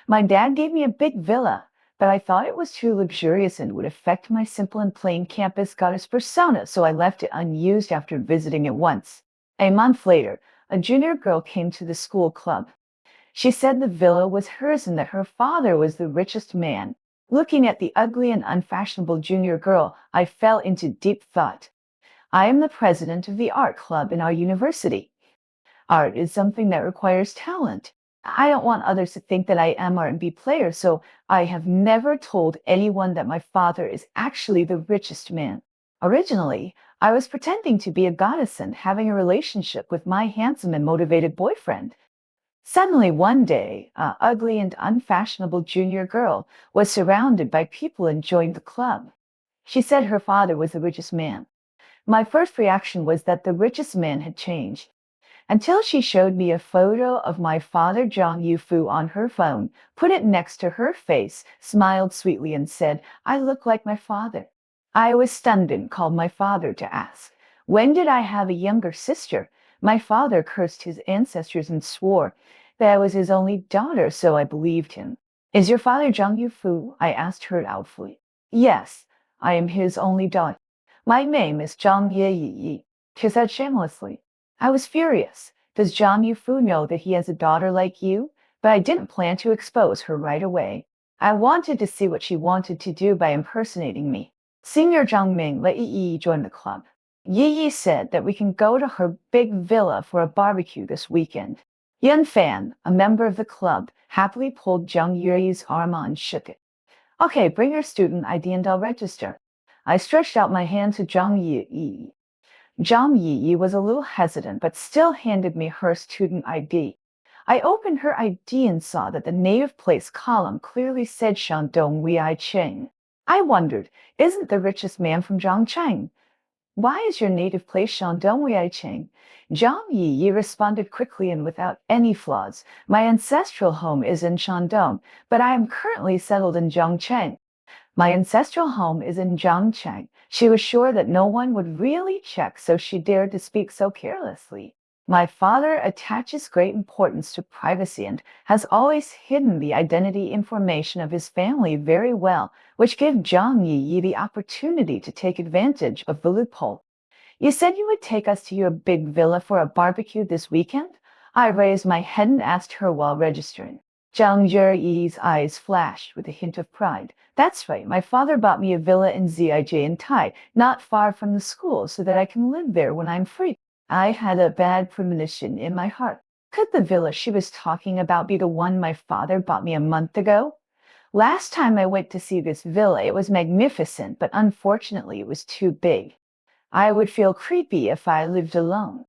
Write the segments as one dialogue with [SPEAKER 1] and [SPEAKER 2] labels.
[SPEAKER 1] My dad gave me a big villa, but I thought it was too luxurious and would affect my simple and plain campus goddess persona, so I left it unused after visiting it once. A month later, a junior girl came to the school club. She said the villa was hers and that her father was the richest man. Looking at the ugly and unfashionable junior girl, I fell into deep thought. I am the president of the art club in our university. Art is something that requires talent. I don't want others to think that I am R&B player, so I have never told anyone that my father is actually the richest man. Originally, I was pretending to be a goddess and having a relationship with my handsome and motivated boyfriend. Suddenly, one day, an ugly and unfashionable junior girl was surrounded by people and joined the club. She said her father was the richest man. My first reaction was that the richest man had changed, until she showed me a photo of my father, Zhang Yufu, on her phone, put it next to her face, smiled sweetly, and said, "I look like my father." I was stunned and called my father to ask, when did I have a younger sister? My father cursed his ancestors and swore that I was his only daughter, so I believed him. "Is your father Zhang Yufu?" I asked her doubtfully. "Yes, I am his only daughter. My name is Zhang Yi," she said shamelessly. I was furious. Does Zhang Yufu know that he has a daughter like you? But I didn't plan to expose her right away. I wanted to see what she wanted to do by impersonating me. Senior Zhang Ming let Yi join the club. Yi said that we can go to her big villa for a barbecue this weekend. Yun Fan, a member of the club, happily pulled Zhang Yi's arm and shook it. "Okay, bring your student ID and I'll register." I stretched out my hand to Zhang Yi. Zhang Yi was a little hesitant, but still handed me her student ID. I opened her ID and saw that the native place column clearly said Shandong Wei Cheng. I wondered, isn't the richest man from Zhangcheng? "Why is your native place Shandong Wei Cheng?" Zhang Yi responded quickly and without any flaws. "My ancestral home is in Shandong, but I am currently settled in Zhangcheng." My ancestral home is in Zhangcheng. She was sure that no one would really check, so she dared to speak so carelessly. My father attaches great importance to privacy and has always hidden the identity information of his family very well, which gave Zhang Yi the opportunity to take advantage of the loophole. "You said you would take us to your big villa for a barbecue this weekend?" I raised my head and asked her while registering. Zhang Yi's eyes flashed with a hint of pride. "That's right. My father bought me a villa in Zij in Tai, not far from the school, so that I can live there when I'm free." I had a bad premonition in my heart. Could the villa she was talking about be the one my father bought me a month ago? Last time I went to see this villa, it was magnificent, but unfortunately it was too big. I would feel creepy if I lived alone.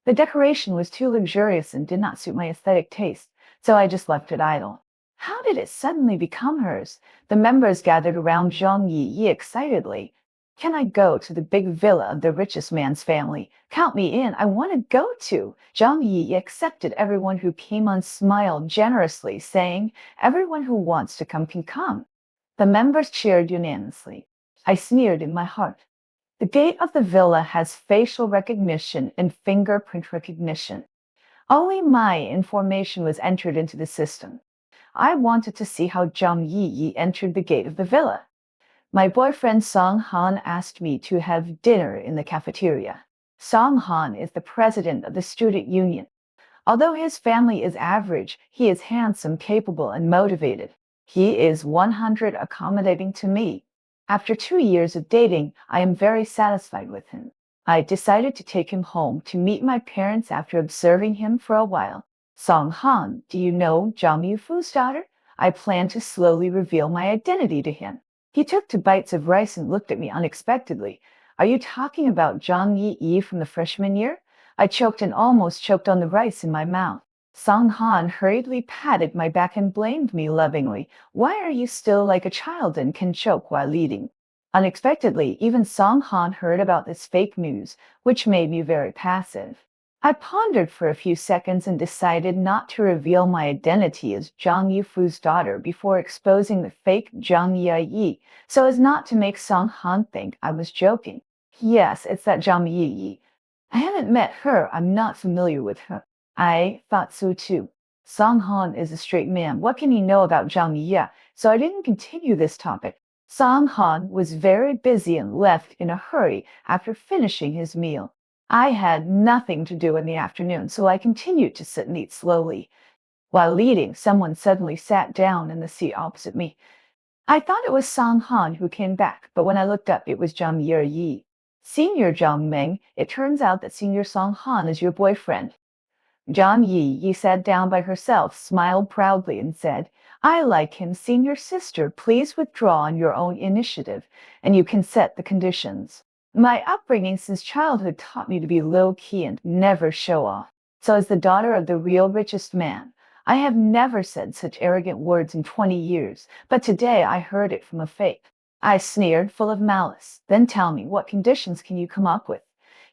[SPEAKER 1] The decoration was too luxurious and did not suit my aesthetic taste, so I just left it idle. How did it suddenly become hers? The members gathered around Zhang Yi excitedly. "Can I go to the big villa of the richest man's family? Count me in. I want to go to." Zhang Yi accepted everyone who came and smiled generously, saying, "Everyone who wants to come can come." The members cheered unanimously. I sneered in my heart. The gate of the villa has facial recognition and fingerprint recognition. Only my information was entered into the system. I wanted to see how Zhang Yi entered the gate of the villa. My boyfriend Song Han asked me to have dinner in the cafeteria. Song Han is the president of the student union. Although his family is average, he is handsome, capable, and motivated. He is 100 accommodating to me. After 2 years of dating, I am very satisfied with him. I decided to take him home to meet my parents after observing him for a while. "Song Han, do you know Zhang Yufu's daughter?" I plan to slowly reveal my identity to him. He took 2 bites of rice and looked at me unexpectedly. "Are you talking about Zhang Yi from the freshman year?" I choked and almost choked on the rice in my mouth. Song Han hurriedly patted my back and blamed me lovingly. "Why are you still like a child and can choke while eating?" Unexpectedly, even Song Han heard about this fake news, which made me very passive. I pondered for a few seconds and decided not to reveal my identity as Zhang Yufu's daughter before exposing the fake Zhang Yi, so as not to make Song Han think I was joking. "Yes, it's that Zhang Yi. I haven't met her. I'm not familiar with her." I thought so too. Song Han is a straight man. What can he know about Zhang Yi? So I didn't continue this topic. Song Han was very busy and left in a hurry after finishing his meal. I had nothing to do in the afternoon, so I continued to sit and eat slowly. While eating, someone suddenly sat down in the seat opposite me. I thought it was Song Han who came back, but when I looked up, it was Zhang Yi. Senior Zhang Meng, it turns out that Senior Song Han is your boyfriend. Zhang Yi sat down by herself, smiled proudly, and said, I like him, senior sister. Please withdraw on your own initiative, and you can set the conditions. My upbringing since childhood taught me to be low-key and never show off. So as the daughter of the real richest man, I have never said such arrogant words in 20 years, but today I heard it from a fake. I sneered, full of malice. Then tell me, what conditions can you come up with?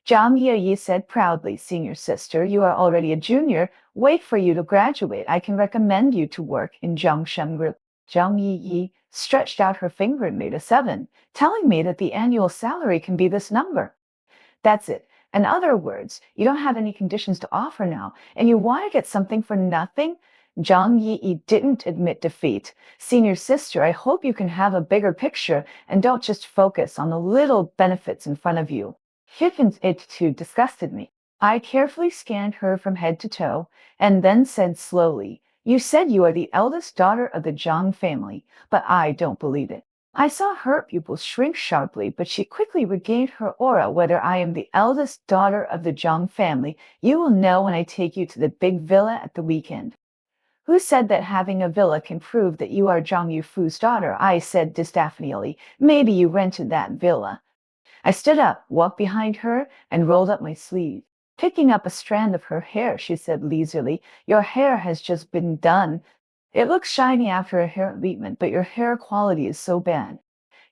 [SPEAKER 1] Zhang Yi said proudly, Senior sister, you are already a junior. Wait for you to graduate. I can recommend you to work in Zhongshan Group. Zhang Yi stretched out her finger and made a 7, telling me that the annual salary can be this number. That's it. In other words, you don't have any conditions to offer now, and you want to get something for nothing? Zhang Yi didn't admit defeat. Senior sister, I hope you can have a bigger picture and don't just focus on the little benefits in front of you. Hifen's attitude disgusted me. I carefully scanned her from head to toe and then said slowly, You said you are the eldest daughter of the Zhang family, but I don't believe it. I saw her pupils shrink sharply, but she quickly regained her aura. Whether I am the eldest daughter of the Zhang family, you will know when I take you to the big villa at the weekend. Who said that having a villa can prove that you are Zhang Yufu's daughter? I said disdainfully. Maybe you rented that villa. I stood up, walked behind her, and rolled up my sleeve. Picking up a strand of her hair, she said leisurely, Your hair has just been done. It looks shiny after a hair treatment, but your hair quality is so bad.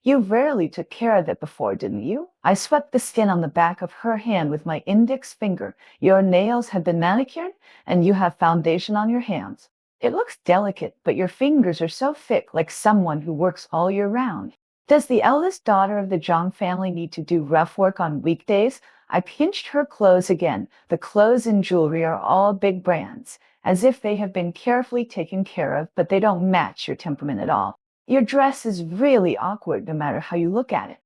[SPEAKER 1] You rarely took care of it before, didn't you? I swept the skin on the back of her hand with my index finger. Your nails have been manicured, and you have foundation on your hands. It looks delicate, but your fingers are so thick, like someone who works all year round. Does the eldest daughter of the Zhang family need to do rough work on weekdays? I pinched her clothes again. The clothes and jewelry are all big brands, as if they have been carefully taken care of, but they don't match your temperament at all. Your dress is really awkward no matter how you look at it.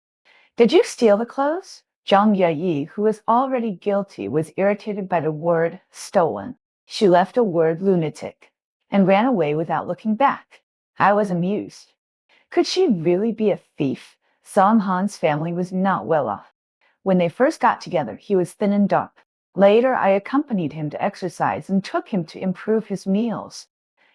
[SPEAKER 1] Did you steal the clothes? Zhang Yi, who was already guilty, was irritated by the word stolen. She left a word lunatic and ran away without looking back. I was amused. Could she really be a thief? Song Han's family was not well off. When they first got together, he was thin and dark. Later, I accompanied him to exercise and took him to improve his meals.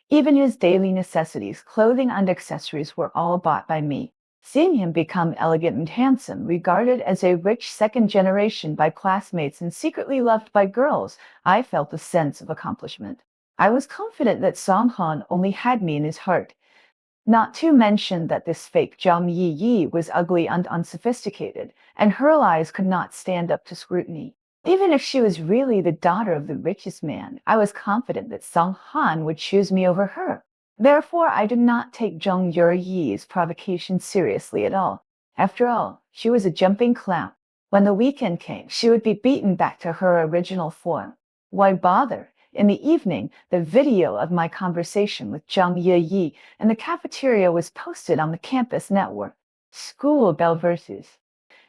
[SPEAKER 1] Even his daily necessities, clothing and accessories were all bought by me. Seeing him become elegant and handsome, regarded as a rich second generation by classmates and secretly loved by girls, I felt a sense of accomplishment. I was confident that Song Han only had me in his heart. Not to mention that this fake Zhang Yi was ugly and unsophisticated, and her eyes could not stand up to scrutiny. Even if she was really the daughter of the richest man, I was confident that Song Han would choose me over her. Therefore, I did not take Zhang Yi's provocation seriously at all. After all, she was a jumping clown. When the weekend came, she would be beaten back to her original form. Why bother? In the evening, the video of my conversation with Zhang Yi in the cafeteria was posted on the campus network. School bell versus.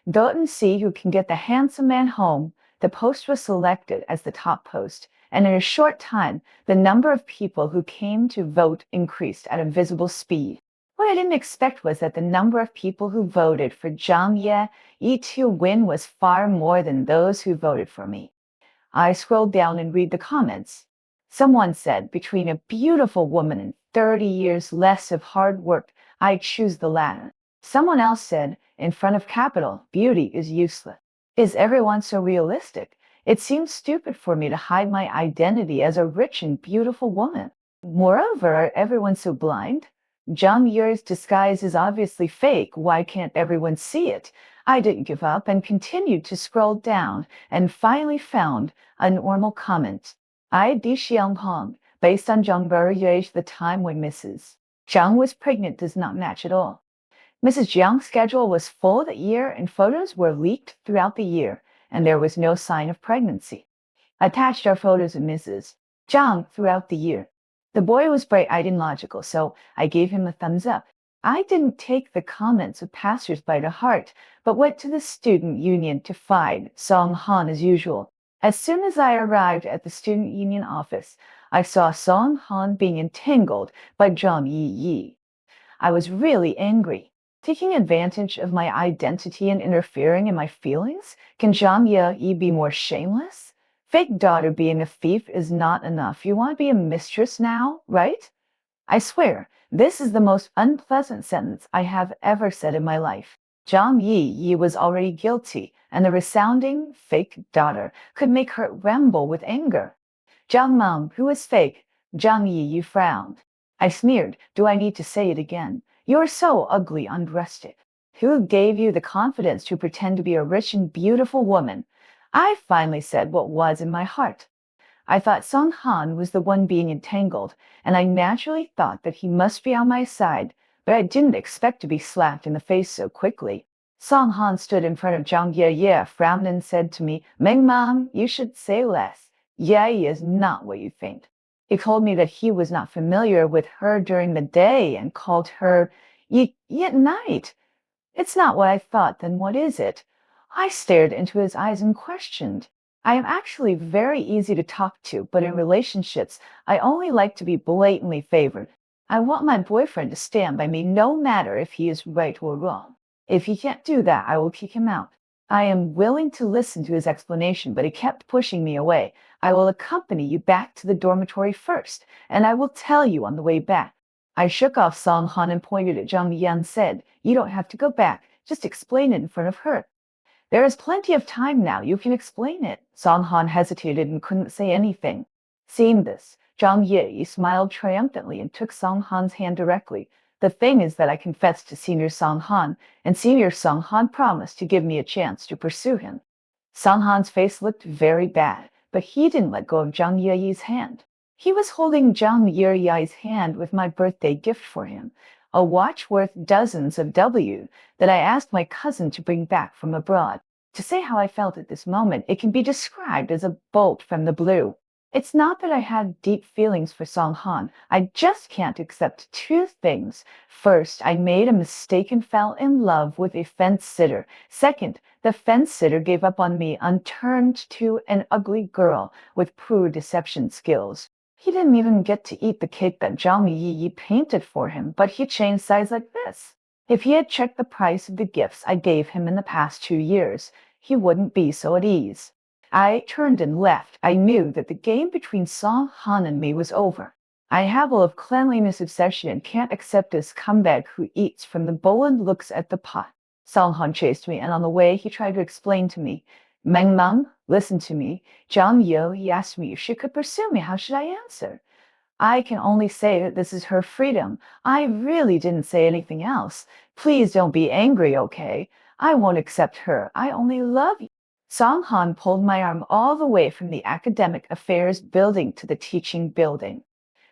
[SPEAKER 1] Vote and see who can get the handsome man home. The post was selected as the top post, and in a short time, the number of people who came to vote increased at a visible speed. What I didn't expect was that the number of people who voted for Zhang Yi to win was far more than those who voted for me. I scrolled down and read the comments. Someone said, between a beautiful woman and 30 years less of hard work, I choose the latter. Someone else said, in front of capital, beauty is useless. Is everyone so realistic? It seems stupid for me to hide my identity as a rich and beautiful woman. Moreover, are everyone so blind? Zhang Yi's disguise is obviously fake. Why can't everyone see it? I didn't give up and continued to scroll down and finally found a normal comment. I Di Xiangpeng, based on Zhang Yi's the time when Mrs. Zhang was pregnant does not match at all. Mrs. Jiang's schedule was full that year and photos were leaked throughout the year, and there was no sign of pregnancy. Attached are photos of Mrs. Zhang throughout the year. The boy was bright-eyed and logical, so I gave him a thumbs up. I didn't take the comments of passersby to heart, but went to the student union to find Song Han as usual. As soon as I arrived at the student union office, I saw Song Han being entangled by Zhang Yi. I was really angry. Taking advantage of my identity and interfering in my feelings? Can Zhang Yi be more shameless? Fake daughter being a thief is not enough. You want to be a mistress now, right? I swear, this is the most unpleasant sentence I have ever said in my life. Zhang Yi was already guilty, and the resounding fake daughter could make her tremble with anger. Zhang Meng, who is fake? Zhang Yi frowned. I sneered. Do I need to say it again? You're so ugly, unbreasted. Who gave you the confidence to pretend to be a rich and beautiful woman? I finally said what was in my heart. I thought Song Han was the one being entangled, and I naturally thought that he must be on my side, but I didn't expect to be slapped in the face so quickly. Song Han stood in front of Zhang Ye, frowned and said to me, Meng Mom, you should say less. Ye is not what you think. He told me that he was not familiar with her during the day and called her Ye at night. It's not what I thought, then what is it? I stared into his eyes and questioned. I am actually very easy to talk to, but in relationships, I only like to be blatantly favored. I want my boyfriend to stand by me no matter if he is right or wrong. If he can't do that, I will kick him out. I am willing to listen to his explanation, but he kept pushing me away. I will accompany you back to the dormitory first, and I will tell you on the way back. I shook off Song Han and pointed at Zhang Yi and said, You don't have to go back. Just explain it in front of her. There is plenty of time now. You can explain it. Song Han hesitated and couldn't say anything. Seeing this, Zhang Yi smiled triumphantly and took Song Han's hand directly. The thing is that I confessed to Senior Song Han, and Senior Song Han promised to give me a chance to pursue him. Song Han's face looked very bad, but he didn't let go of Zhang Yi's hand. He was holding Zhang Yi's hand with my birthday gift for him, a watch worth dozens of W that I asked my cousin to bring back from abroad. To say how I felt at this moment, it can be described as a bolt from the blue. It's not that I had deep feelings for Song Han. I just can't accept two things. First, I made a mistake and fell in love with a fence sitter. Second, the fence sitter gave up on me and turned to an ugly girl with poor deception skills. He didn't even get to eat the cake that Zhang Yi painted for him, but he changed sides like this. If he had checked the price of the gifts I gave him in the past 2 years, he wouldn't be so at ease. I turned and left. I knew that the game between Song Han and me was over. I have a of cleanliness obsession and can't accept this scumbag who eats from the bowl and looks at the pot. Song Han chased me, and on the way he tried to explain to me. Meng Meng, listen to me. Zhang Yi, he asked me if she could pursue me. How should I answer? I can only say that this is her freedom. I really didn't say anything else. Please don't be angry, okay? I won't accept her. I only love you. Song Han pulled my arm all the way from the academic affairs building to the teaching building.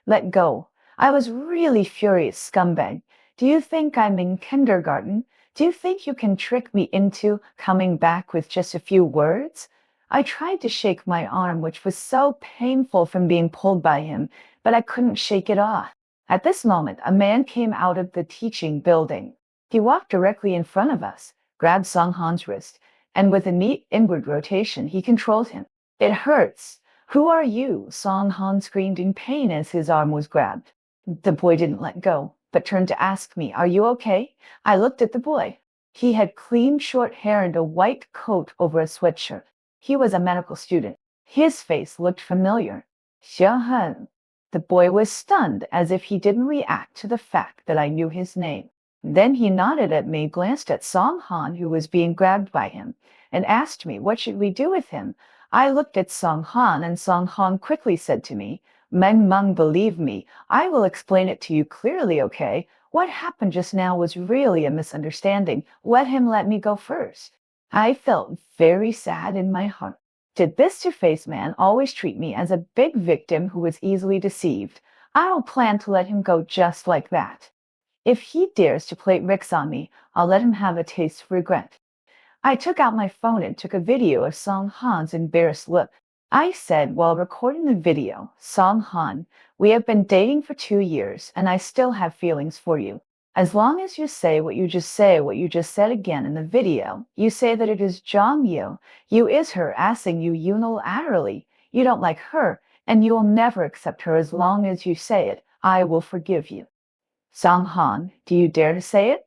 [SPEAKER 1] Let go. I was really furious, scumbag. Do you think I'm in kindergarten? Do you think you can trick me into coming back with just a few words? I tried to shake my arm, which was so painful from being pulled by him, but I couldn't shake it off. At this moment, a man came out of the teaching building. He walked directly in front of us, grabbed Song Han's wrist, and with a neat inward rotation, he controlled him. It hurts. Who are you? Song Han screamed in pain as his arm was grabbed. The boy didn't let go, but turned to ask me, Are you okay? I looked at the boy. He had clean short hair and a white coat over a sweatshirt. He was a medical student. His face looked familiar. Xiaohan. The boy was stunned, as if he didn't react to the fact that I knew his name. Then he nodded at me, glanced at Song Han, who was being grabbed by him, and asked me, What should we do with him? I looked at Song Han, and Song Han quickly said to me, Meng Meng, believe me, I will explain it to you clearly, okay? What happened just now was really a misunderstanding. Let me go first. I felt very sad in my heart. Did this two-faced man always treat me as a big victim who was easily deceived? I don't plan to let him go just like that. If he dares to play tricks on me, I'll let him have a taste of regret. I took out my phone and took a video of Song Han's embarrassed look. I said while recording the video, Song Han, we have been dating for 2 years and I still have feelings for you. As long as you say what you just said again in the video, you say that it is Jong Yu, you is her asking you unilaterally. You don't like her and you will never accept her as long as you say it. I will forgive you. Song Han, do you dare to say it?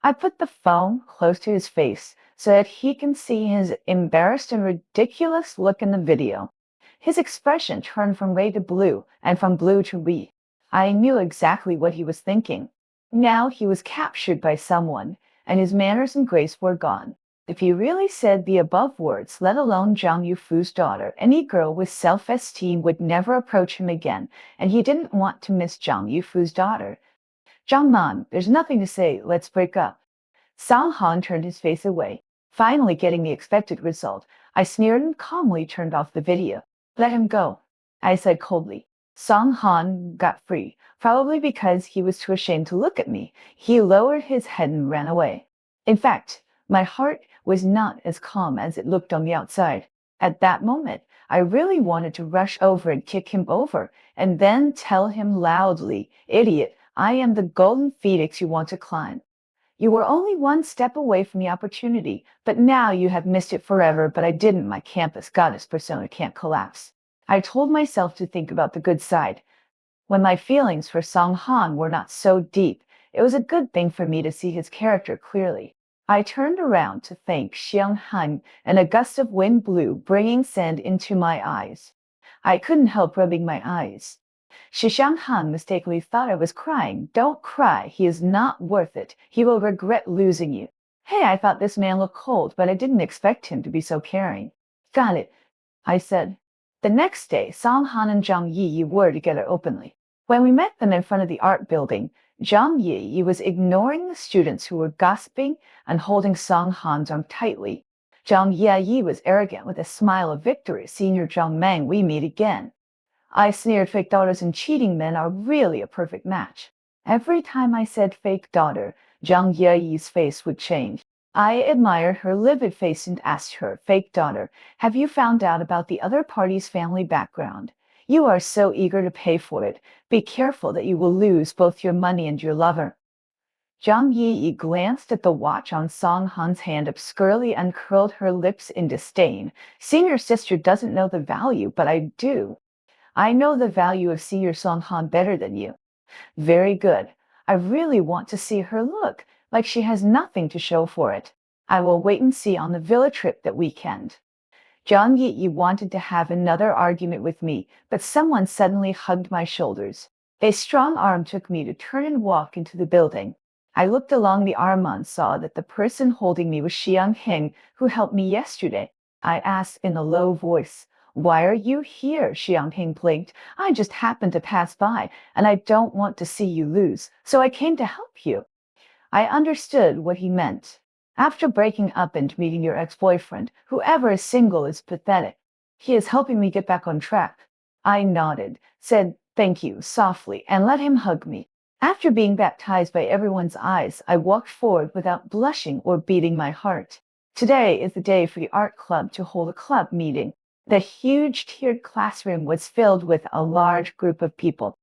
[SPEAKER 1] I put the phone close to his face so that he can see his embarrassed and ridiculous look in the video. His expression turned from red to blue and from blue to red. I knew exactly what he was thinking. Now he was captured by someone, and his manners and grace were gone. If he really said the above words, let alone Zhang Yufu's daughter, any girl with self-esteem would never approach him again, and he didn't want to miss Zhang Yufu's daughter. Zhang Man, there's nothing to say, let's break up. Song Han turned his face away, finally getting the expected result. I sneered and calmly turned off the video. Let him go, I said coldly. Song Han got free, probably because he was too ashamed to look at me. He lowered his head and ran away. In fact, my heart was not as calm as it looked on the outside. At that moment, I really wanted to rush over and kick him over, and then tell him loudly, idiot, I am the golden phoenix you want to climb. You were only one step away from the opportunity, but now you have missed it forever. But I didn't. My campus goddess persona can't collapse. I told myself to think about the good side. When my feelings for Song Han were not so deep, it was a good thing for me to see his character clearly. I turned around to thank Xiang Han, and a gust of wind blew, bringing sand into my eyes. I couldn't help rubbing my eyes. Xiang Han mistakenly thought I was crying. Don't cry. He is not worth it. He will regret losing you. Hey, I thought this man looked cold, but I didn't expect him to be so caring. Got it, I said. The next day, Song Han and Zhang Yi were together openly. When we met them in front of the art building, Zhang Yi was ignoring the students who were gossiping and holding Song Han's arm tightly. Zhang Yi was arrogant with a smile of victory. Senior Zhang Meng, we meet again. I sneered, fake daughters and cheating men are really a perfect match. Every time I said fake daughter, Zhang Yi's face would change. I admired her livid face and asked her, fake daughter, have you found out about the other party's family background? You are so eager to pay for it. Be careful that you will lose both your money and your lover. Zhang Yi glanced at the watch on Song Han's hand obscurely and curled her lips in disdain. Senior sister doesn't know the value, but I do. I know the value of Senior Song Han better than you. Very good. I really want to see her look like she has nothing to show for it. I will wait and see on the villa trip that weekend. Zhang Yi wanted to have another argument with me, but someone suddenly hugged my shoulders. A strong arm took me to turn and walk into the building. I looked along the arm and saw that the person holding me was Xiang Heng, who helped me yesterday. I asked in a low voice, why are you here? Xiang Heng blinked. I just happened to pass by, and I don't want to see you lose, so I came to help you. I understood what he meant. After breaking up and meeting your ex-boyfriend, whoever is single is pathetic. He is helping me get back on track. I nodded, said thank you softly, and let him hug me. After being baptized by everyone's eyes, I walked forward without blushing or beating my heart. Today is the day for the art club to hold a club meeting. The huge tiered classroom was filled with a large group of people.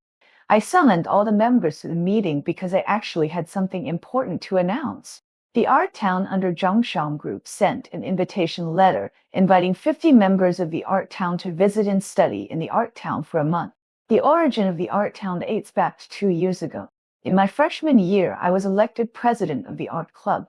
[SPEAKER 1] I summoned all the members to the meeting because I actually had something important to announce. The Art Town under Zhongshan Group sent an invitation letter inviting 50 members of the Art Town to visit and study in the Art Town for a month. The origin of the Art Town dates back to 2 years ago. In my freshman year, I was elected president of the art club.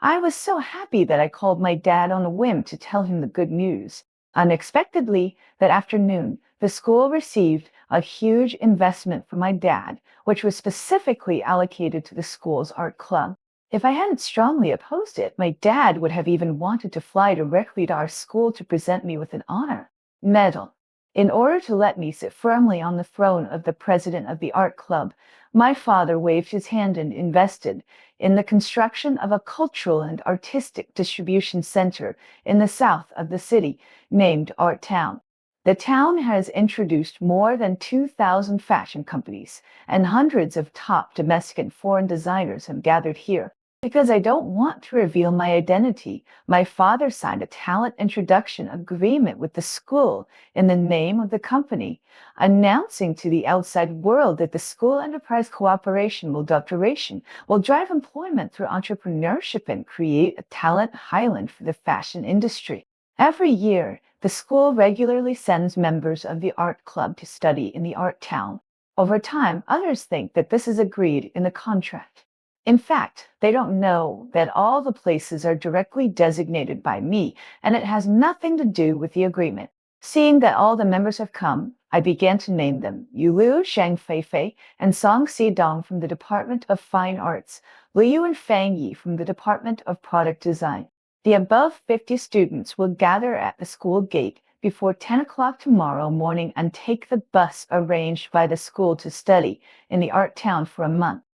[SPEAKER 1] I was so happy that I called my dad on a whim to tell him the good news. Unexpectedly, that afternoon, the school received a huge investment from my dad, which was specifically allocated to the school's art club. If I hadn't strongly opposed it, my dad would have even wanted to fly directly to our school to present me with an honor medal. In order to let me sit firmly on the throne of the president of the art club, my father waved his hand and invested in the construction of a cultural and artistic distribution center in the south of the city named Art Town. The town has introduced more than 2,000 fashion companies, and hundreds of top domestic and foreign designers have gathered here. Because I don't want to reveal my identity. My father signed a talent introduction agreement with the school in the name of the company, announcing to the outside world that the school enterprise cooperation will drive employment through entrepreneurship and create a talent highland for the fashion industry. Every year, the school regularly sends members of the art club to study in the art town. Over time, others think that this is agreed in the contract. In fact, they don't know that all the places are directly designated by me, and it has nothing to do with the agreement. Seeing that all the members have come, I began to name them Yulu, Shang Feifei, and Song Xidong from the Department of Fine Arts, Liu and Fang Yi from the Department of Product Design. The above 50 students will gather at the school gate before 10 o'clock tomorrow morning and take the bus arranged by the school to study in the art town for a month.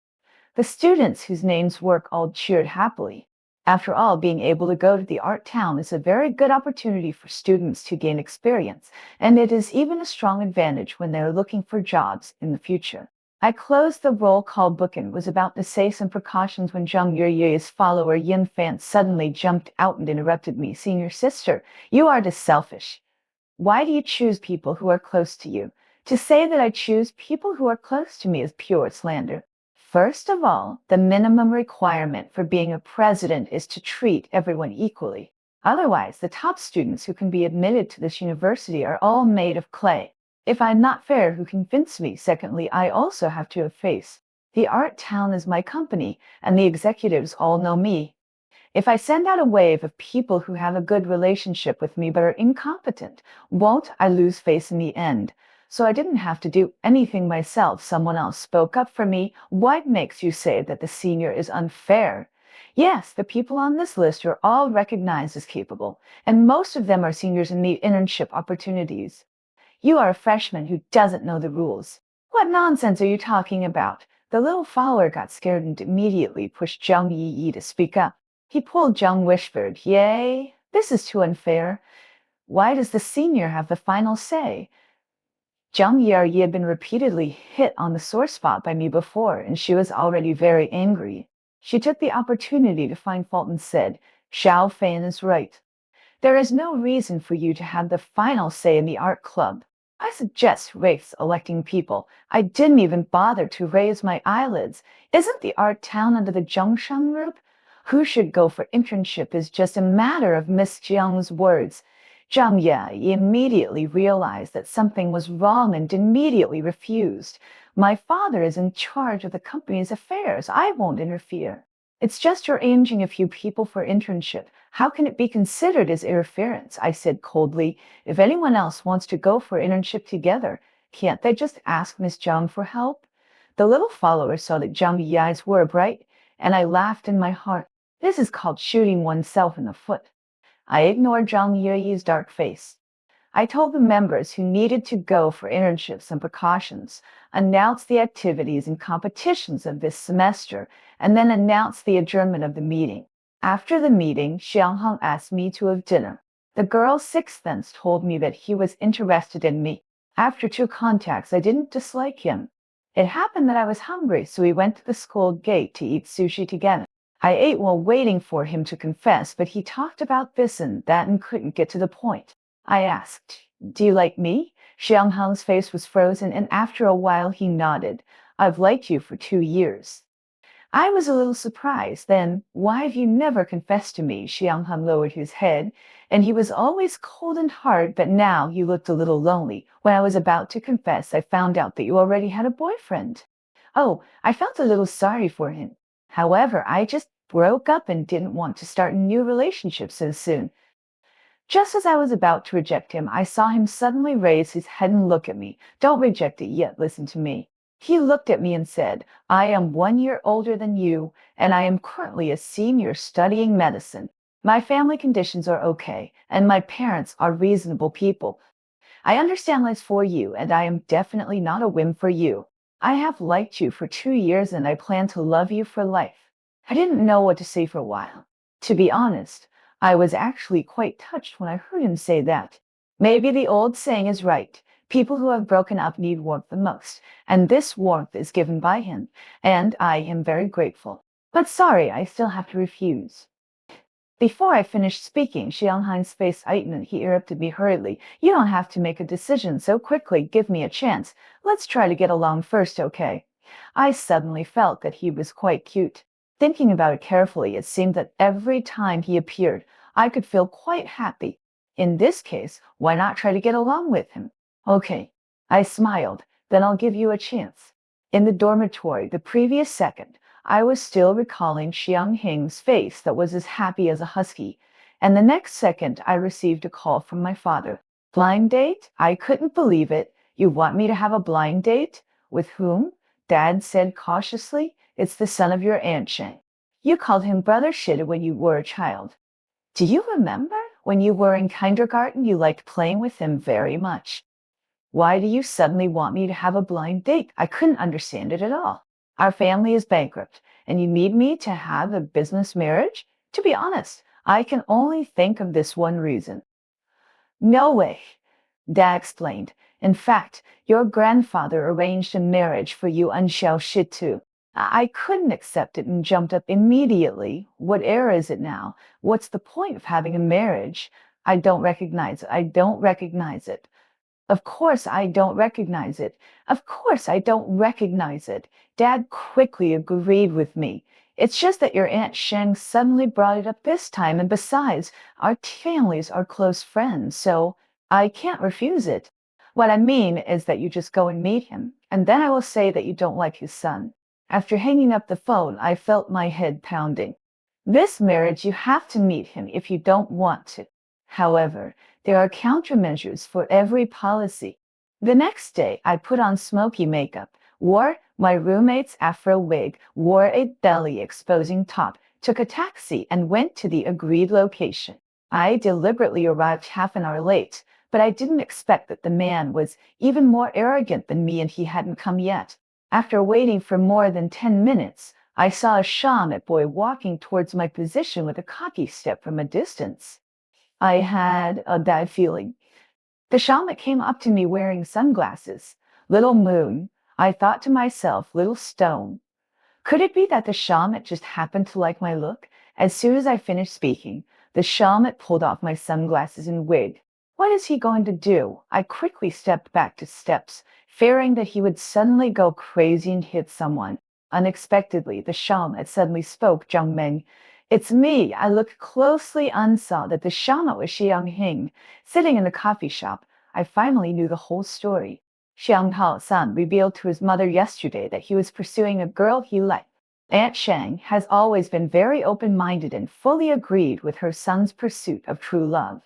[SPEAKER 1] The students whose names work all cheered happily. After all, being able to go to the art town is a very good opportunity for students to gain experience, and it is even a strong advantage when they are looking for jobs in the future. I closed the roll call book and was about to say some precautions when Zhang Yuyi's follower Yin Fan suddenly jumped out and interrupted me. Senior sister, you are just selfish. Why do you choose people who are close to you? To say that I choose people who are close to me is pure slander. First of all, the minimum requirement for being a president is to treat everyone equally. Otherwise, the top students who can be admitted to this university are all made of clay. If I'm not fair, who convince me? Secondly, I also have to face. The art town is my company, and the executives all know me. If I send out a wave of people who have a good relationship with me but are incompetent, won't I lose face in the end? So I didn't have to do anything myself. Someone else spoke up for me. What makes you say that the senior is unfair? Yes, the people on this list are all recognized as capable, and most of them are seniors in the internship opportunities. You are a freshman who doesn't know the rules. What nonsense are you talking about? The little follower got scared and immediately pushed Zhang Yi to speak up. He pulled Zhang whispered, Yay, this is too unfair. Why does the senior have the final say? Zhang Yi had been repeatedly hit on the sore spot by me before, and she was already very angry. She took the opportunity to find fault and said, Xiao Fan is right. There is no reason for you to have the final say in the art club. I suggest Wraiths electing people. I didn't even bother to raise my eyelids. Isn't the art town under the Zhongshan group? Who should go for internship is just a matter of Miss Jiang's words. Zhang Ye immediately realized that something was wrong and immediately refused. My father is in charge of the company's affairs. I won't interfere. It's just arranging a few people for internship. How can it be considered as interference? I said coldly. If anyone else wants to go for internship together, can't they just ask Miss Zhang for help? The little follower saw that Zhang's eyes were bright, and I laughed in my heart. This is called shooting oneself in the foot. I ignored Zhang Yi's dark face. I told the members who needed to go for internships and precautions, announced the activities and competitions of this semester, and then announced the adjournment of the meeting. After the meeting, Xiangheng asked me to have dinner. The girl's sixth sense told me that he was interested in me. After 2 contacts, I didn't dislike him. It happened that I was hungry, so we went to the school gate to eat sushi together. I ate while waiting for him to confess, but he talked about this and that and couldn't get to the point. I asked, Do you like me? Xiangheng's face was frozen, and after a while he nodded. I've liked you for 2 years. I was a little surprised. Then, why have you never confessed to me? Xiangheng lowered his head, and he was always cold and hard, but now he looked a little lonely. When I was about to confess, I found out that you already had a boyfriend. Oh, I felt a little sorry for him. However, I just broke up and didn't want to start a new relationship so soon. Just as I was about to reject him, I saw him suddenly raise his head and look at me. Don't reject it yet, listen to me. He looked at me and said, I am 1 year older than you, and I am currently a senior studying medicine. My family conditions are okay, and my parents are reasonable people. I understand life for you, and I am definitely not a whim for you. I have liked you for 2 years, and I plan to love you for life. I didn't know what to say for a while. To be honest, I was actually quite touched when I heard him say that. Maybe the old saying is right. People who have broken up need warmth the most, and this warmth is given by him, and I am very grateful. But sorry, I still have to refuse. Before I finished speaking, Xiang Han's face heightened. He interrupted me hurriedly. You don't have to make a decision so quickly. Give me a chance. Let's try to get along first, okay? I suddenly felt that he was quite cute. Thinking about it carefully, it seemed that every time he appeared, I could feel quite happy. In this case, why not try to get along with him? Okay. I smiled. Then I'll give you a chance. In the dormitory, the previous second, I was still recalling Xiang Hing's face that was as happy as a husky, and the next second I received a call from my father. Blind date? I couldn't believe it. You want me to have a blind date? With whom? Dad said cautiously. It's the son of your Aunt Sheng. You called him Brother Shida when you were a child. Do you remember? When you were in kindergarten, you liked playing with him very much. Why do you suddenly want me to have a blind date? I couldn't understand it at all. Our family is bankrupt, and you need me to have a business marriage? To be honest, I can only think of this one reason. No way, Dad explained. In fact, your grandfather arranged a marriage for you and Xiao Shi too. I couldn't accept it and jumped up immediately. What era is it now? What's the point of having a marriage? I don't recognize it. I don't recognize it. Of course I don't recognize it. Of course I don't recognize it. Dad quickly agreed with me. It's just that your Aunt Sheng suddenly brought it up this time, and besides, our families are close friends, so I can't refuse it. What I mean is that you just go and meet him, and then I will say that you don't like his son. After hanging up the phone, I felt my head pounding. This marriage, you have to meet him if you don't want to. However, there are countermeasures for every policy. The next day, I put on smoky makeup, wore my roommate's afro wig, wore a belly exposing top, took a taxi, and went to the agreed location. I deliberately arrived half an hour late, but I didn't expect that the man was even more arrogant than me and he hadn't come yet. After waiting for more than 10 minutes, I saw a shaman boy walking towards my position with a cocky step from a distance. I had a bad feeling. The shaman came up to me wearing sunglasses. Little moon, I thought to myself, little stone. Could it be that the shaman just happened to like my look? As soon as I finished speaking, the shaman pulled off my sunglasses and wig. What is he going to do? I quickly stepped back to steps, fearing that he would suddenly go crazy and hit someone. Unexpectedly, the shaman suddenly spoke. Zhang Meng. It's me. I looked closely and saw that the shaman was Xiang Hing, sitting in the coffee shop. I finally knew the whole story. Xiang Hao-san revealed to his mother yesterday that he was pursuing a girl he liked. Aunt Shang has always been very open-minded and fully agreed with her son's pursuit of true love.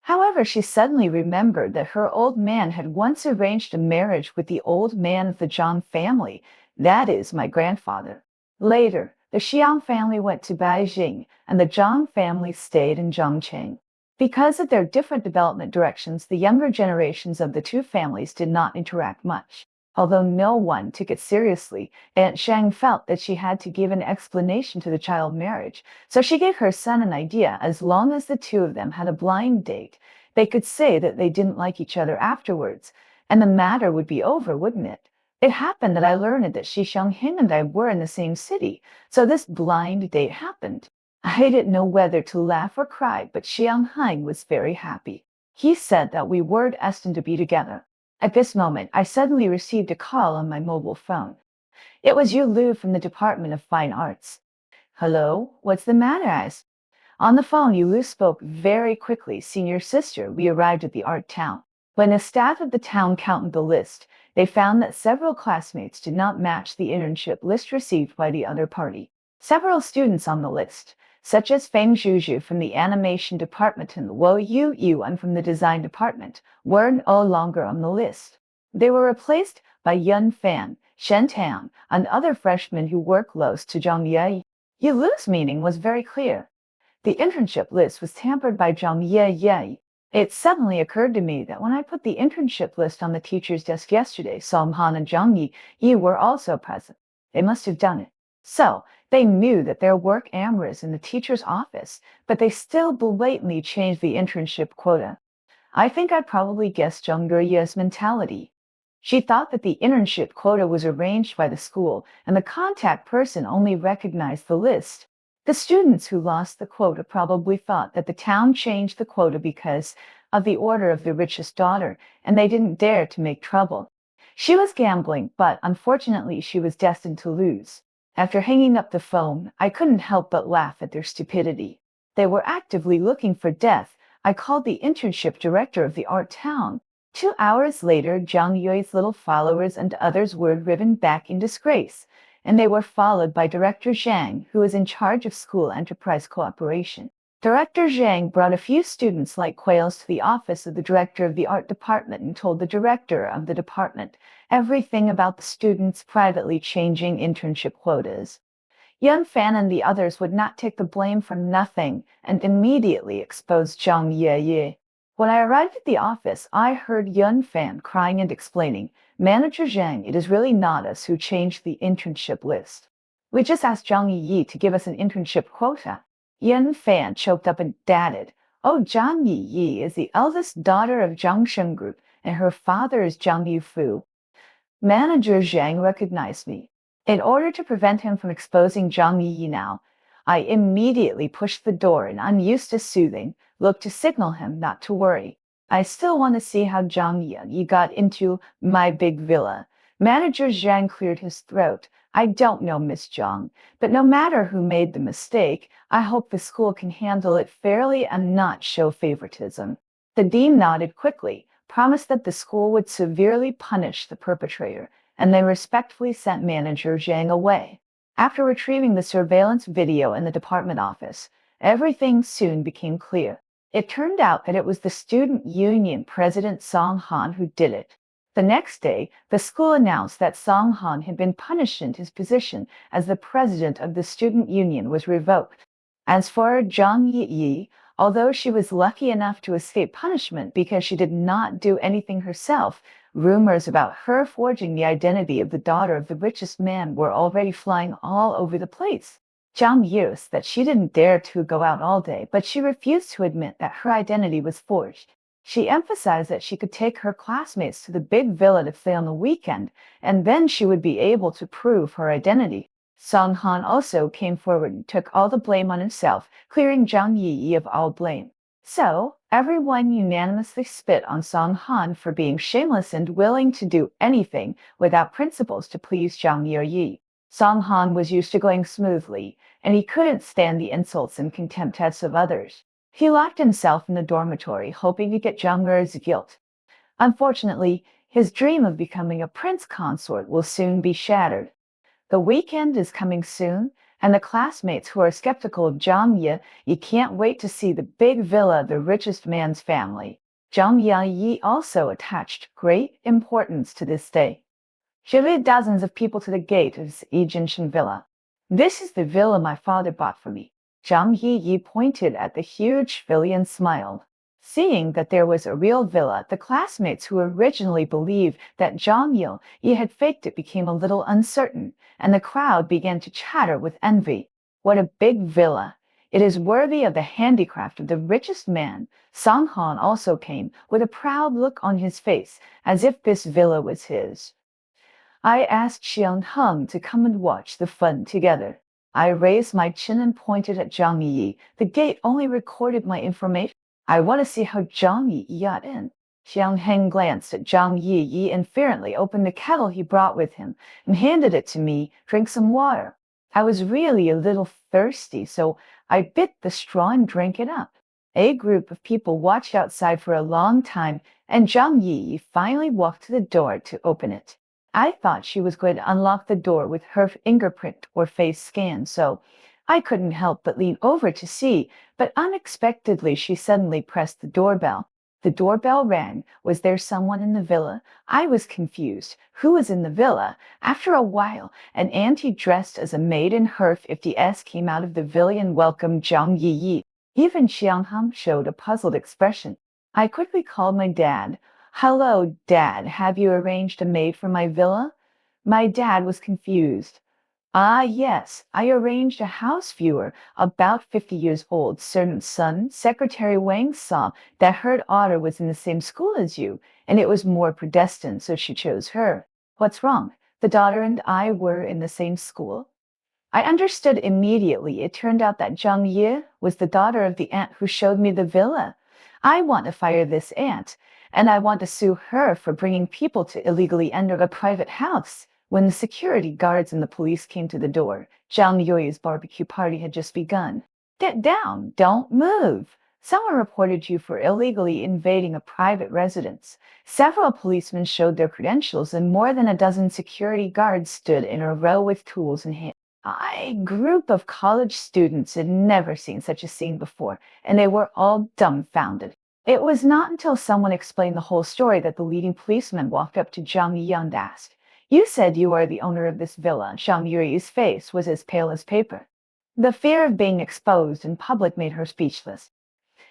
[SPEAKER 1] However, she suddenly remembered that her old man had once arranged a marriage with the old man of the Zhang family, that is, my grandfather. Later, the Xiang family went to Beijing, and the Zhang family stayed in Zhongcheng. Because of their different development directions, the younger generations of the two families did not interact much. Although no one took it seriously, Aunt Shang felt that she had to give an explanation to the child marriage, so she gave her son an idea. As long as the two of them had a blind date, they could say that they didn't like each other afterwards, and the matter would be over, wouldn't it? It happened that I learned that Shi Xiangheng and I were in the same city, so this blind date happened. I didn't know whether to laugh or cry, but Xiangheng was very happy. He said that we were destined to be together. At this moment, I suddenly received a call on my mobile phone. It was Yu Lu from the Department of Fine Arts. Hello, what's the matter? I asked. On the phone, Yu Lu spoke very quickly. Senior sister, we arrived at the art town. When the staff of the town counted the list, they found that several classmates did not match the internship list received by the other party. Several students on the list, such as Feng Zhuzhu from the animation department and Luo Yu Yuan from the design department, were no longer on the list. They were replaced by Yun Fan, Shen Tang, and other freshmen who were close to Zhang Ye. Yu Lu's meaning was very clear. The internship list was tampered by Zhang Ye. It suddenly occurred to me that when I put the internship list on the teacher's desk yesterday, Song Han and Zhang Yi were also present. They must have done it. So, they knew that there were cameras in the teacher's office, but they still blatantly changed the internship quota. I think I probably guessed Zhang Geye's mentality. She thought that the internship quota was arranged by the school, and the contact person only recognized the list. The students who lost the quota probably thought that the town changed the quota because of the order of the richest daughter, and they didn't dare to make trouble. She was gambling, but unfortunately she was destined to lose. After hanging up the phone, I couldn't help but laugh at their stupidity. They were actively looking for death. I called the internship director of the art town. 2 hours later, Zhang Yui's little followers and others were driven back in disgrace, and they were followed by Director Zhang, who was in charge of school enterprise cooperation. Director Zhang brought a few students like quails to the office of the director of the art department and told the director of the department everything about the students privately changing internship quotas. Yun Fan and the others would not take the blame for nothing and immediately exposed Zhang Ye. When I arrived at the office, I heard Yun Fan crying and explaining, Manager Zhang, it is really not us who changed the internship list. We just asked Zhang Yi to give us an internship quota. Yun Fan choked up and dadded. Oh, Zhang Yi is the eldest daughter of Zhang Sheng Group, and her father is Zhang Yufu. Manager Zhang recognized me. In order to prevent him from exposing Zhang Yi now, I immediately pushed the door and, unused to soothing, looked to signal him not to worry. I still want to see how Zhang Yi got into my big villa. Manager Zhang cleared his throat. I don't know, Miss Zhang, but no matter who made the mistake, I hope the school can handle it fairly and not show favoritism. The dean nodded quickly, promised that the school would severely punish the perpetrator, and then respectfully sent Manager Zhang away. After retrieving the surveillance video in the department office, everything soon became clear. It turned out that it was the student union president Song Han who did it. The next day, the school announced that Song Han had been punished and his position as the president of the student union was revoked. As for Zhang Yi, although she was lucky enough to escape punishment because she did not do anything herself, rumors about her forging the identity of the daughter of the richest man were already flying all over the place. Zhang used that she didn't dare to go out all day, but she refused to admit that her identity was forged. She emphasized that she could take her classmates to the big villa to play on the weekend, and then she would be able to prove her identity. Song Han also came forward and took all the blame on himself, clearing Zhang Yi of all blame. So, everyone unanimously spit on Song Han for being shameless and willing to do anything without principles to please Zhang Yi. Song Han was used to going smoothly, and he couldn't stand the insults and contempts of others. He locked himself in the dormitory, hoping to get Zhang Er's guilt. Unfortunately, his dream of becoming a prince consort will soon be shattered. The weekend is coming soon, and the classmates who are skeptical of Zhang Yi can't wait to see the big villa of the richest man's family. Zhang Yi also attached great importance to this day. She led dozens of people to the gate of Yijinshan Villa. This is the villa my father bought for me. Zhang Yi pointed at the huge villa and smiled. Seeing that there was a real villa, the classmates who originally believed that Zhang Yi had faked it became a little uncertain, and the crowd began to chatter with envy. What a big villa! It is worthy of the handicraft of the richest man. Song Han also came, with a proud look on his face, as if this villa was his. I asked Xiang Heng to come and watch the fun together. I raised my chin and pointed at Zhang Yi. The gate only recorded my information. I want to see how Zhang Yi got in. Xiang Heng glanced at Zhang Yi and fervently opened the kettle he brought with him and handed it to me. Drink some water. I was really a little thirsty, so I bit the straw and drank it up. A group of people watched outside for a long time, and Zhang Yi finally walked to the door to open it. I thought she was going to unlock the door with her fingerprint or face scan, so I couldn't help but lean over to see, but unexpectedly she suddenly pressed the doorbell. The doorbell rang. Was there someone in the villa? I was confused. Who was in the villa? After a while, an auntie dressed as a maid in her 50s came out of the villa and welcomed Zhang Yi. Even Xiang Hang showed a puzzled expression. I quickly called my dad. Hello, Dad. Have you arranged a maid for my villa? My dad was confused. Ah, yes, I arranged a house viewer, about 50 years old, servant's son. Secretary Wang saw that her daughter was in the same school as you, and it was more predestined, so she chose her. What's wrong? The daughter and I were in the same school. I understood immediately. It turned out that Zhang Yi was the daughter of the aunt who showed me the villa. I want to fire this aunt, and I want to sue her for bringing people to illegally enter a private house. When the security guards and the police came to the door, Zhang Yui's barbecue party had just begun. Get down, don't move. Someone reported you for illegally invading a private residence. Several policemen showed their credentials, and more than a dozen security guards stood in a row with tools in hand. A group of college students had never seen such a scene before, and they were all dumbfounded. It was not until someone explained the whole story that the leading policeman walked up to Zhang Yi and asked, "You said you are the owner of this villa." Zhang Yui's face was as pale as paper. The fear of being exposed in public made her speechless.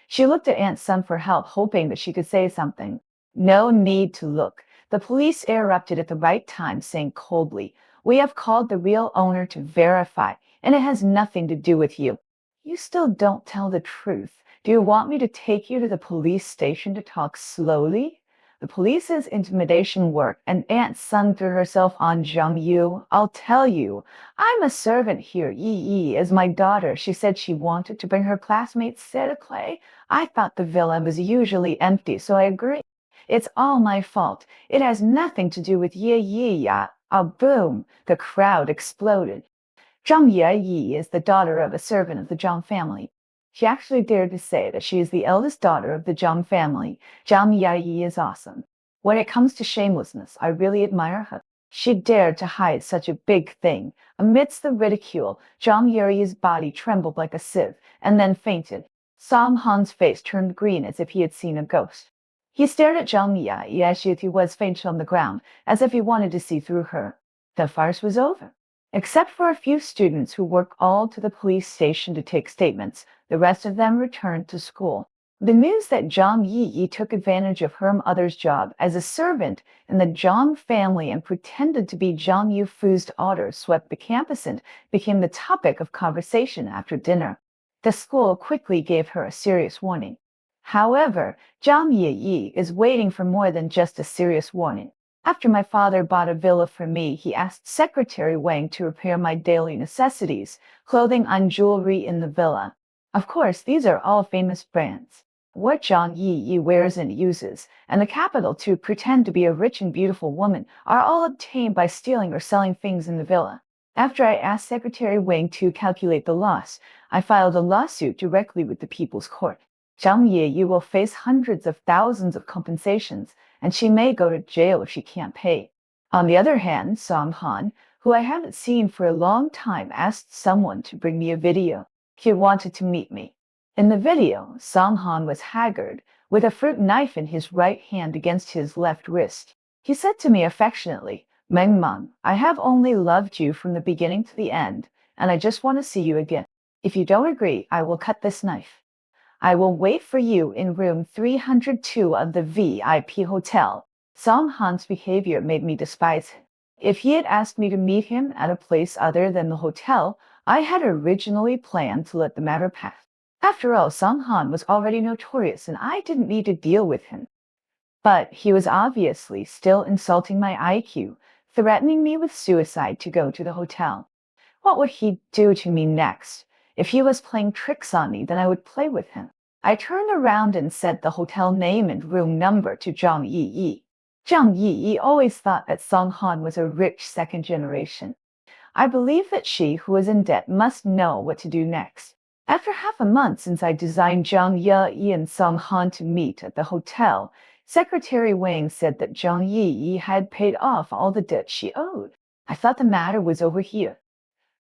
[SPEAKER 1] She looked at Aunt Sun for help, hoping that she could say something. No need to look. The police interrupted at the right time, saying coldly, "We have called the real owner to verify, and it has nothing to do with you." You still don't tell the truth. Do you want me to take you to the police station to talk slowly? The police's intimidation worked, and Aunt Sun threw herself on Zhang Yu. "I'll tell you. I'm a servant here. Yi Yi is my daughter. She said she wanted to bring her classmates set to play. I thought the villa was usually empty, so I agreed. It's all my fault. It has nothing to do with Ye Yi Ya." A boom! The crowd exploded. Zhang Yi is the daughter of a servant of the Zhang family. She actually dared to say that she is the eldest daughter of the Zhang family. Zhang Yi is awesome. When it comes to shamelessness, I really admire her. She dared to hide such a big thing. Amidst the ridicule, Zhang Yi's body trembled like a sieve, and then fainted. Sam Han's face turned green as if he had seen a ghost. He stared at Zhang Yi as she was faint on the ground, as if he wanted to see through her. The farce was over. Except for a few students who worked all to the police station to take statements, the rest of them returned to school. The news that Zhang Yi took advantage of her mother's job as a servant in the Zhang family and pretended to be Zhang Yufu's daughter swept the campus and became the topic of conversation after dinner. The school quickly gave her a serious warning. However, Zhang Yi is waiting for more than just a serious warning. After my father bought a villa for me, he asked Secretary Wang to repair my daily necessities, clothing and jewelry in the villa. Of course, these are all famous brands. What Zhang Yi wears and uses, and the capital to pretend to be a rich and beautiful woman, are all obtained by stealing or selling things in the villa. After I asked Secretary Wang to calculate the loss, I filed a lawsuit directly with the People's Court. Zhang Yi will face hundreds of thousands of compensations, and she may go to jail if she can't pay. On the other hand, Sam Han, who I haven't seen for a long time, asked someone to bring me a video. He wanted to meet me. In the video, Sam Han was haggard, with a fruit knife in his right hand against his left wrist. He said to me affectionately, "Meng Meng, I have only loved you from the beginning to the end, and I just want to see you again. If you don't agree, I will cut this knife. I will wait for you in room 302 of the VIP hotel." Song Han's behavior made me despise him. If he had asked me to meet him at a place other than the hotel, I had originally planned to let the matter pass. After all, Song Han was already notorious and I didn't need to deal with him. But he was obviously still insulting my IQ, threatening me with suicide to go to the hotel. What would he do to me next? If he was playing tricks on me, then I would play with him. I turned around and said the hotel name and room number to Zhang Yi. Zhang Yi always thought that Song Han was a rich second generation. I believe that she, who is in debt, must know what to do next. After half a month since I designed Zhang Yi and Song Han to meet at the hotel, Secretary Wang said that Zhang Yi had paid off all the debt she owed. I thought the matter was over here.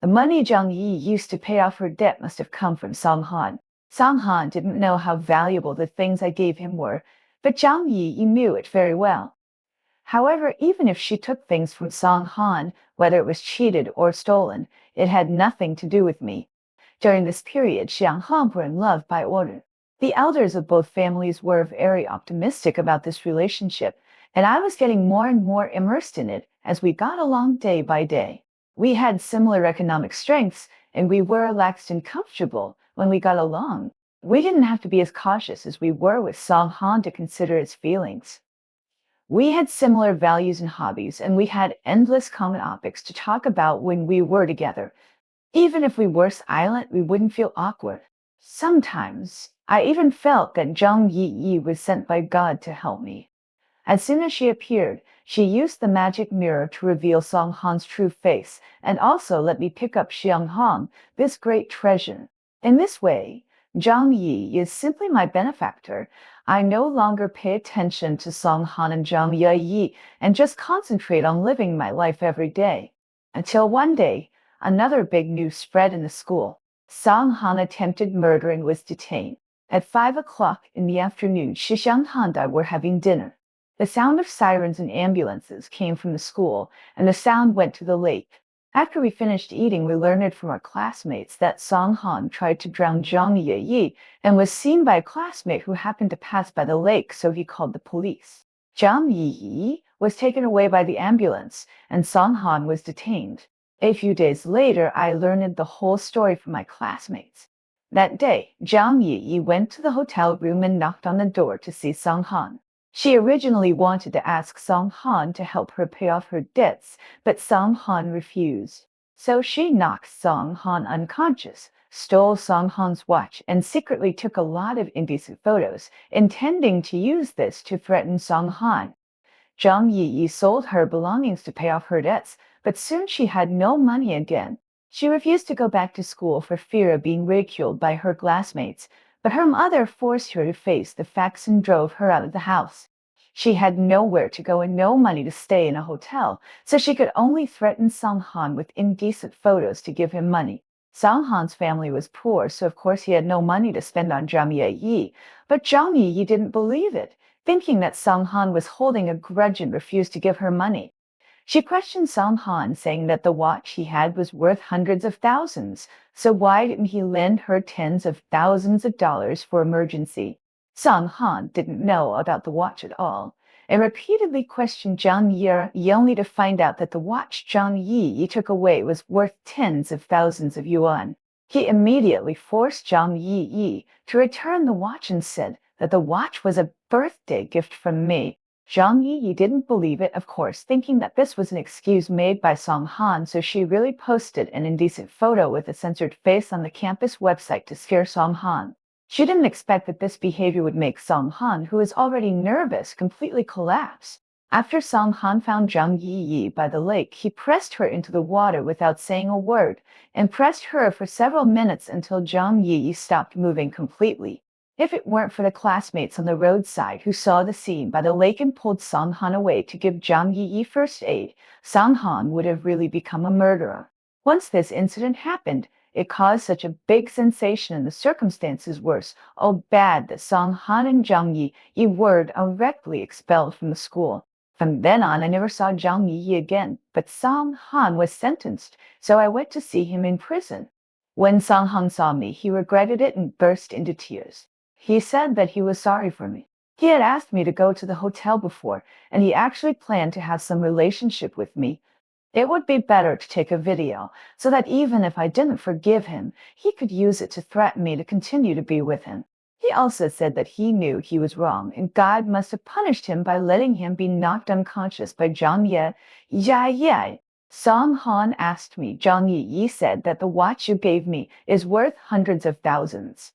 [SPEAKER 1] The money Zhang Yi used to pay off her debt must have come from Song Han. Song Han didn't know how valuable the things I gave him were, but Zhang Yi knew it very well. However, even if she took things from Song Han, whether it was cheated or stolen, it had nothing to do with me. During this period, Xiang Han were in love by order. The elders of both families were very optimistic about this relationship, and I was getting more and more immersed in it as we got along day by day. We had similar economic strengths, and we were relaxed and comfortable when we got along. We didn't have to be as cautious as we were with Song Han to consider his feelings. We had similar values and hobbies, and we had endless common topics to talk about when we were together. Even if we were silent, we wouldn't feel awkward. Sometimes I even felt that Zhang Yi was sent by God to help me. As soon as she appeared, she used the magic mirror to reveal Song Han's true face and also let me pick up Xiang Han, this great treasure. In this way, Zhang Yi is simply my benefactor. I no longer pay attention to Song Han and Zhang Yi and just concentrate on living my life every day. Until one day, another big news spread in the school. Song Han attempted murder and was detained. At 5 o'clock in the afternoon, Shixiang Handa were having dinner. The sound of sirens and ambulances came from the school, and the sound went to the lake. After we finished eating, we learned from our classmates that Song Han tried to drown Zhang Yi and was seen by a classmate who happened to pass by the lake, so he called the police. Zhang Yi was taken away by the ambulance, and Song Han was detained. A few days later, I learned the whole story from my classmates. That day, Zhang Yi went to the hotel room and knocked on the door to see Song Han. She originally wanted to ask Song Han to help her pay off her debts, but Song Han refused. So she knocked Song Han unconscious, stole Song Han's watch, and secretly took a lot of indecent photos, intending to use this to threaten Song Han. Zhang Yi sold her belongings to pay off her debts, but soon she had no money again. She refused to go back to school for fear of being ridiculed by her classmates, but her mother forced her to face the facts and drove her out of the house. She had nowhere to go and no money to stay in a hotel, so she could only threaten Song Han with indecent photos to give him money. Song Han's family was poor, so of course he had no money to spend on Zhang Yi, but Zhang Yi didn't believe it, thinking that Song Han was holding a grudge and refused to give her money. She questioned Song Han, saying that the watch he had was worth hundreds of thousands, so why didn't he lend her tens of thousands of dollars for emergency? Song Han didn't know about the watch at all, and repeatedly questioned Zhang Yi only to find out that the watch Zhang Yi took away was worth tens of thousands of yuan. He immediately forced Zhang Yi to return the watch and said that the watch was a birthday gift from me. Zhang Yi didn't believe it, of course, thinking that this was an excuse made by Song Han, so she really posted an indecent photo with a censored face on the campus website to scare Song Han. She didn't expect that this behavior would make Song Han, who was already nervous, completely collapse. After Song Han found Zhang Yi by the lake, he pressed her into the water without saying a word, and pressed her for several minutes until Zhang Yi stopped moving completely. If it weren't for the classmates on the roadside who saw the scene by the lake and pulled Song Han away to give Zhang Yi first aid, Song Han would have really become a murderer. Once this incident happened, it caused such a big sensation and the circumstances were so bad that Song Han and Zhang Yi were directly expelled from the school. From then on, I never saw Zhang Yi again, but Song Han was sentenced, so I went to see him in prison. When Song Han saw me, he regretted it and burst into tears. He said that he was sorry for me. He had asked me to go to the hotel before, and he actually planned to have some relationship with me. It would be better to take a video, so that even if I didn't forgive him, he could use it to threaten me to continue to be with him. He also said that he knew he was wrong, and God must have punished him by letting him be knocked unconscious by Zhang Yi. Song Han asked me, Zhang Yi said that the watch you gave me is worth hundreds of thousands.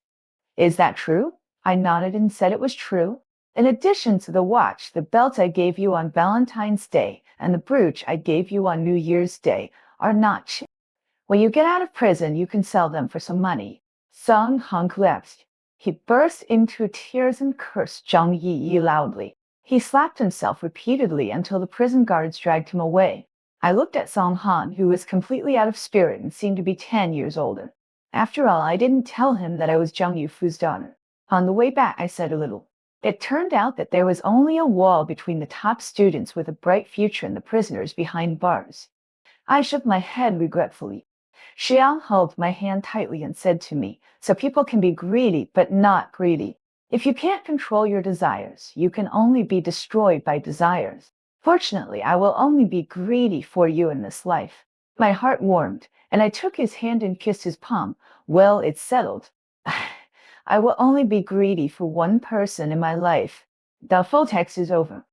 [SPEAKER 1] Is that true? I nodded and said it was true. In addition to the watch, the belt I gave you on Valentine's Day and the brooch I gave you on New Year's Day are not cheap. When you get out of prison, you can sell them for some money. Song Han collapsed. He burst into tears and cursed Zhang Yi loudly. He slapped himself repeatedly until the prison guards dragged him away. I looked at Song Han, who was completely out of spirit and seemed to be 10 years older. After all, I didn't tell him that I was Zhang Yufu's daughter. On the way back, I said a little. It turned out that there was only a wall between the top students with a bright future and the prisoners behind bars. I shook my head regretfully. Xiang held my hand tightly and said to me, so people can be greedy, but not greedy. If you can't control your desires, you can only be destroyed by desires. Fortunately, I will only be greedy for you in this life. My heart warmed, and I took his hand and kissed his palm. Well, it's settled. I will only be greedy for one person in my life. The full text is over.